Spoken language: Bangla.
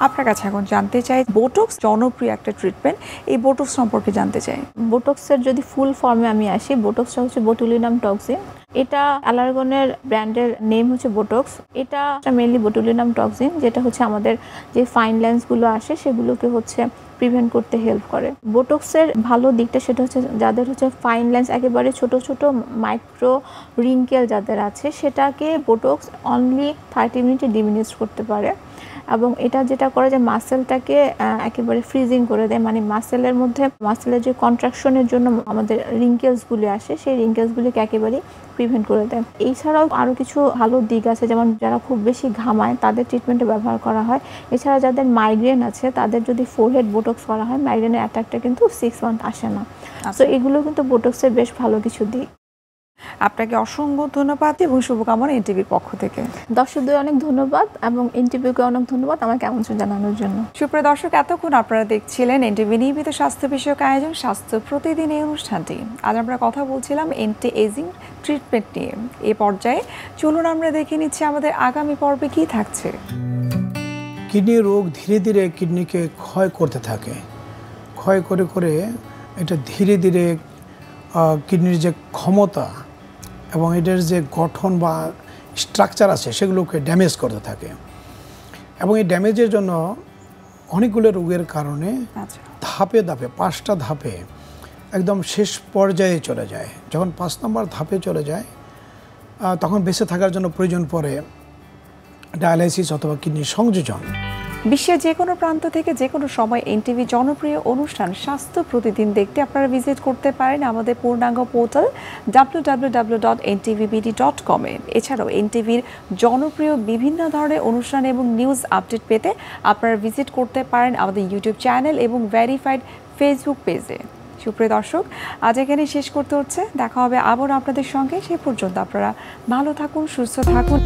আপনার কাছে এখন জানতে চাই বোটক্স জনপ্রিয় একটা ট্রিটমেন্ট, এই বোটক্স সম্পর্কে জানতে চাই। বোটক্সের যদি ফুল ফর্মে আমি আসি, বোটক্সটা হচ্ছে বোটুলিনাম টক্সিন। এটা অ্যালার্গনের ব্র্যান্ডের নেম হচ্ছে বোটক্স। এটা মেইনলি বোটুলিনাম টক্সিন, যেটা হচ্ছে আমাদের যে ফাইন লাইন্সগুলো আসে সেগুলোকে হচ্ছে প্রিভেন্ট করতে হেল্প করে। বোটক্সের ভালো দিকটা সেটা হচ্ছে যাদের হচ্ছে ফাইন লাইন্স একেবারে ছোট ছোট মাইক্রো রিঙ্কেল যাদের আছে, সেটাকে বোটক্স অনলি 30 মিনিটে ডিমিনিশ করতে পারে। এবং এটা যেটা করে যে মাসেলটাকে একেবারে ফ্রিজিং করে দেয়, মানে মাসেলের মধ্যে মাসেলের যে কন্ট্রাকশনের জন্য আমাদের রিঙ্কেলসগুলি আসে সেই রিঙ্কেলসগুলিকে একেবারেই প্রিভেন্ট করে দেয়। এছাড়াও আরও কিছু ভালো দিক আছে, যেমন যারা খুব বেশি ঘামায় তাদের ট্রিটমেন্টে ব্যবহার করা হয়। এছাড়া যাদের মাইগ্রেন আছে তাদের যদি ফোরহেড বোটক্স করা হয়, মাইগ্রেনের অ্যাটাকটা কিন্তু 6 মান্থ আসে না। তো এগুলো কিন্তু বোটক্সের বেশ ভালো কিছু দিক। আপনাকে অসংখ্য ধন্যবাদ এবং শুভকামনা এনটিভির পক্ষ থেকে। দর্শকদের অনেক ধন্যবাদ এবং এনটিভিকে অনেক ধন্যবাদ আমাকে আমন্ত্রণ জানানোর জন্য। সুপ্রিয় দর্শক, এতক্ষণ আপনারা দেখছিলেন এনটিভি নিয়মিত স্বাস্থ্য বিষয়ক আয়োজন স্বাস্থ্য প্রতিদিন এই অনুষ্ঠানটি। আজ আমরা কথা বলছিলাম এন্টি এজিং ট্রিটমেন্ট নিয়ে। এই পর্যায়ে চলুন আমরা দেখে নিচ্ছি আমাদের আগামী পর্বে কি থাকছে। কিডনি রোগ ধীরে ধীরে কিডনিকে ক্ষয় করতে থাকে, ক্ষয় করে করে এটা ধীরে ধীরে কিডনির যে ক্ষমতা এবং এটার যে গঠন বা স্ট্রাকচার আছে সেগুলোকে ড্যামেজ করতে থাকে। এবং এই ড্যামেজের জন্য অনেকগুলো রোগের কারণে ধাপে ধাপে 5টা ধাপে একদম শেষ পর্যায়ে চলে যায়। যখন 5 নম্বর ধাপে চলে যায় তখন বেঁচে থাকার জন্য প্রয়োজন পড়ে ডায়ালাইসিস অথবা কিডনির সংযোজন। বিশ্বের যে কোনো প্রান্ত থেকে যে কোনো সময় এনটিভি জনপ্রিয় অনুষ্ঠান স্বাস্থ্য প্রতিদিন দেখতে আপনারা ভিজিট করতে পারেন আমাদের পূর্ণাঙ্গ পোর্টাল www.ntvbd.com এ। এছাড়াও এনটিভির জনপ্রিয় বিভিন্ন ধরনের অনুষ্ঠান এবং নিউজ আপডেট পেতে আপনারা ভিজিট করতে পারেন আমাদের ইউটিউব চ্যানেল এবং ভেরিফাইড ফেসবুক পেজে। সুপ্রিয় দর্শক, আজ এখানে শেষ করতে হচ্ছে। দেখা হবে আবার আপনাদের সঙ্গে। সে পর্যন্ত আপনারা ভালো থাকুন, সুস্থ থাকুন।